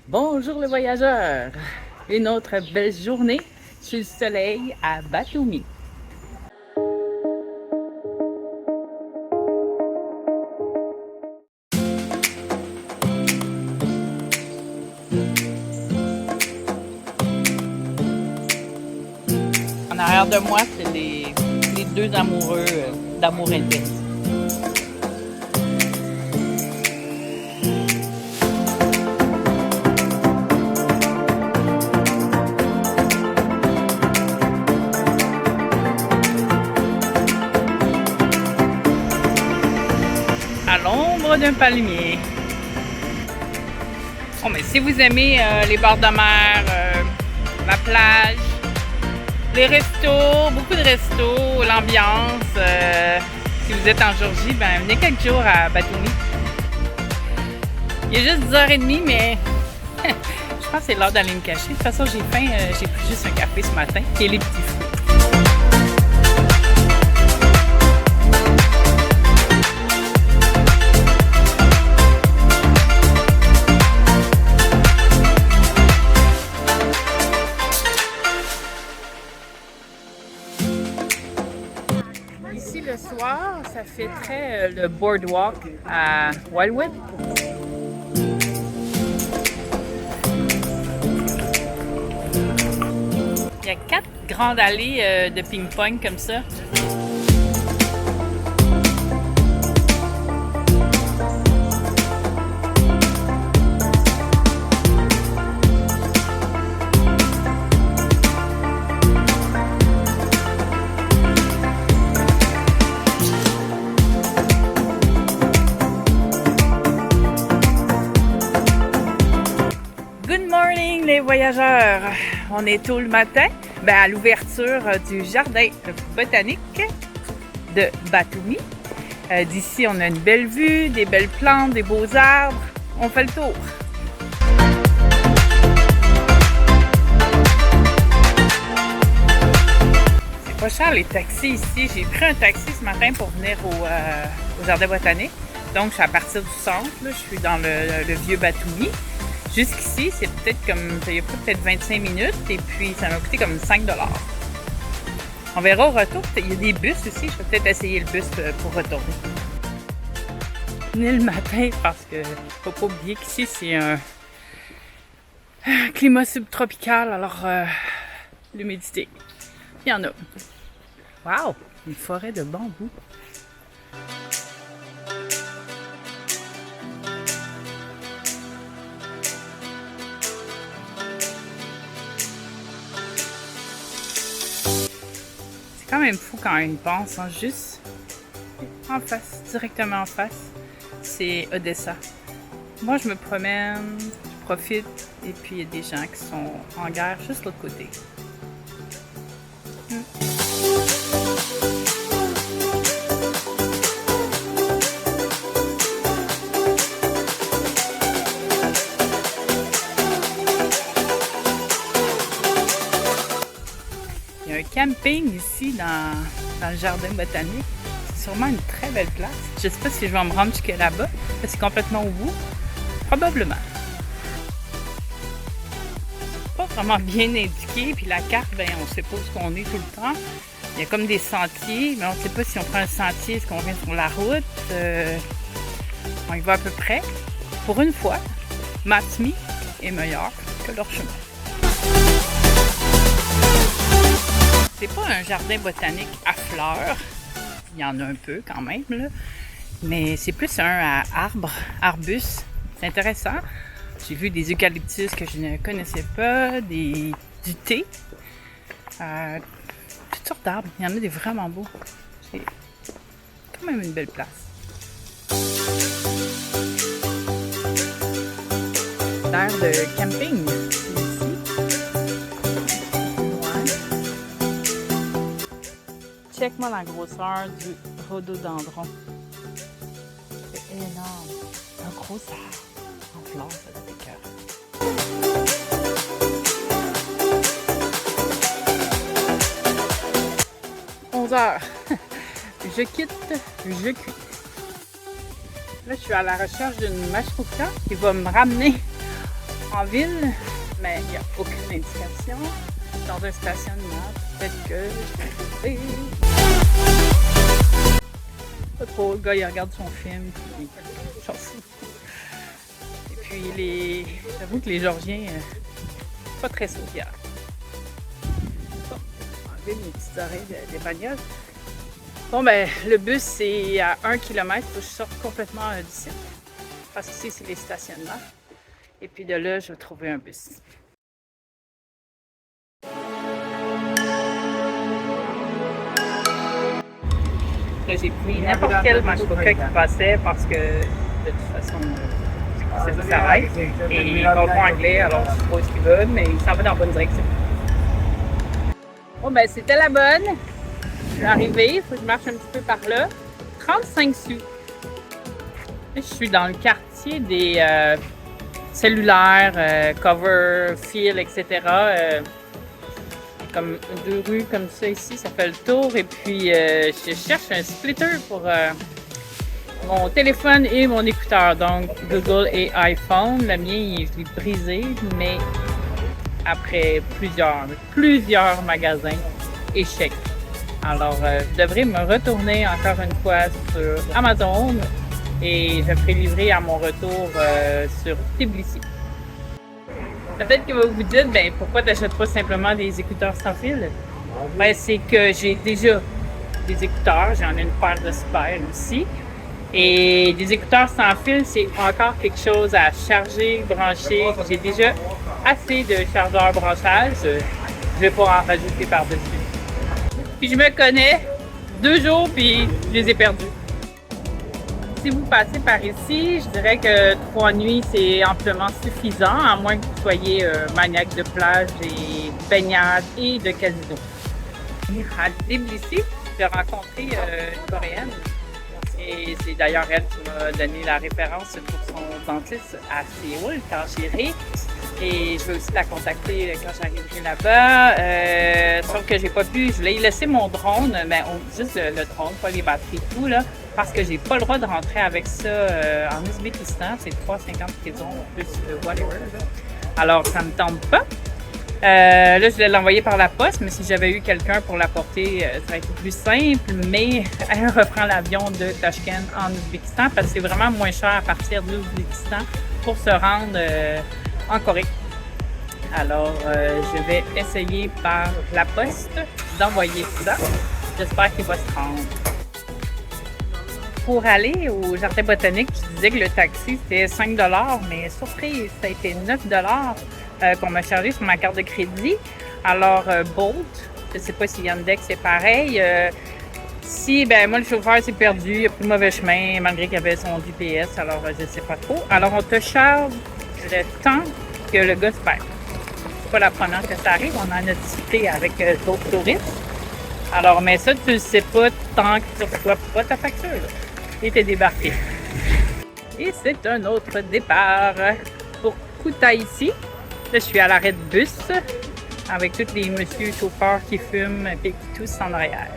Bonjour les voyageurs! Une autre belle journée sous le soleil à Batumi. En arrière de moi, c'est les deux amoureux d'amour intense. À l'ombre d'un palmier. Bon, mais si vous aimez les bords de mer, la plage, les restos, beaucoup de restos, l'ambiance, si vous êtes en Georgie, ben venez quelques jours à Batumi. Il est juste 10h30, mais je pense que c'est l'heure d'aller me cacher. De toute façon, j'ai faim, j'ai pris juste un café ce matin et les petits fruits. Ici, le soir, ça fait très le boardwalk à Wildwood. Il y a 4 grandes allées de ping-pong comme ça. Good morning les voyageurs! On est tôt le matin à l'ouverture du jardin botanique de Batumi. D'ici, on a une belle vue, des belles plantes, des beaux arbres. On fait le tour. C'est pas cher les taxis ici. J'ai pris un taxi ce matin pour venir au jardin botanique. Donc, je suis à partir du centre. Là. Je suis dans le vieux Batumi. Jusqu'ici, c'est peut-être comme, il y a peut-être 25 minutes et puis ça m'a coûté comme 5 $. On verra au retour. Il y a des bus aussi. Je vais peut-être essayer le bus pour retourner. Venez le matin parce que faut pas oublier qu'ici, c'est un climat subtropical. Alors, l'humidité, il y en a. Wow! Une forêt de bambou. C'est quand même fou quand on y pense, hein? Juste en face, directement en face, c'est Odessa. Moi, je me promène, je profite, et puis il y a des gens qui sont en guerre juste de l'autre côté. Il y a un camping ici dans le jardin botanique. C'est sûrement une très belle place. Je ne sais pas si je vais me rendre jusqu'à là-bas. C'est complètement au bout. Probablement. Pas vraiment bien indiqué. Puis la carte, on ne sait pas où on est tout le temps. Il y a comme des sentiers, mais on ne sait pas si on prend un sentier, est-ce qu'on vient sur la route. On y va à peu près. Pour une fois, Batumi est meilleur que leur chemin. C'est pas un jardin botanique à fleurs. Il y en a un peu quand même, là. Mais c'est plus un à arbustes. C'est intéressant. J'ai vu des eucalyptus que je ne connaissais pas, du thé. Toutes sortes d'arbres. Il y en a des vraiment beaux. C'est quand même une belle place. L'air de camping. Check-moi la grosseur du rhododendron. C'est énorme. Un gros arbre en fleurs, ça doit être écœurant. 11h. Je quitte, je cuis. Là, je suis à la recherche d'une mashrouka qui va me ramener en ville, mais il n'y a aucune indication. Dans un stationnement, peut-être que je vais trouver. Pas trop, le gars il regarde son film, puis j'en fous. Et puis j'avoue que les Georgiens, pas très sociaux. Bon, enlever mes petites oreilles des bagnoles. Bon ben, le bus c'est à 1 km, il faut que je sorte complètement d'ici. Parce qu'ici c'est les stationnements. Et puis de là, je vais trouver un bus. Là, j'ai pris n'importe quel Machoka qui passait parce que de toute façon, c'est ça s'arrête. Et il comprend anglais, alors je sais pas ce qu'il veut, mais il s'en va dans la bonne direction. Bon ben, c'était la bonne. Je suis arrivée, il faut que je marche un petit peu par là. 35 sous. Là, je suis dans le quartier des cellulaires, cover, fil, etc. Comme 2 rues comme ça ici, ça fait le tour. Et puis, je cherche un splitter pour mon téléphone et mon écouteur. Donc, Google et iPhone. Le mien, je l'ai brisé, mais après plusieurs magasins, échec. Alors, je devrais me retourner encore une fois sur Amazon et je ferai livrer à mon retour sur Tbilisi. Peut-être que vous vous dites, ben pourquoi tu n'achètes pas simplement des écouteurs sans fil? Ben, c'est que j'ai déjà des écouteurs, j'en ai une paire de super aussi. Et des écouteurs sans fil, c'est encore quelque chose à charger, brancher. J'ai déjà assez de chargeurs branchages, je ne vais pas en rajouter par-dessus. Puis je me connais, 2 jours, puis je les ai perdus. Si vous passez par ici, je dirais que 3 nuits, c'est amplement suffisant, à moins que vous soyez maniaque de plage et de baignade et de casino. À Tbilisi, j'ai rencontré une Coréenne. Et c'est d'ailleurs elle qui m'a donné la référence pour son dentiste à Séoul quand j'irai. Et je vais aussi la contacter quand j'arriverai là-bas. Sauf que j'ai pas pu, je voulais y laisser mon drone, mais juste le drone, pas les batteries et tout, là, parce que j'ai pas le droit de rentrer avec ça en Ouzbékistan. C'est 3,50 prison plus whatever. Alors, ça me tente pas. Là, je voulais l'envoyer par la poste, mais si j'avais eu quelqu'un pour l'apporter, ça aurait été plus simple. Mais elle reprend l'avion de Tashkent en Ouzbékistan parce que c'est vraiment moins cher à partir de l'Ouzbékistan pour se rendre en Corée. Alors, je vais essayer par la poste d'envoyer ça. J'espère qu'il va se rendre. Pour aller au jardin botanique, je disais que le taxi c'était 5 $, mais surprise, ça a été 9 $ qu'on m'a chargé sur ma carte de crédit. Alors, Bolt, je ne sais pas si Yandex c'est pareil. Si, ben moi, le chauffeur s'est perdu, il a pris le mauvais chemin, malgré qu'il avait son GPS, alors je ne sais pas trop. Alors, on te charge le temps que le gars se perd. C'est pas la première que ça arrive, on en a discuté avec d'autres touristes. Alors, mais ça, tu ne sais pas tant que tu ne reçois pas ta facture. Là. Et t'es débarqué. Et c'est un autre départ pour Kutaïsi. Là, je suis à l'arrêt de bus avec tous les messieurs chauffeurs qui fument et qui toussent en arrière.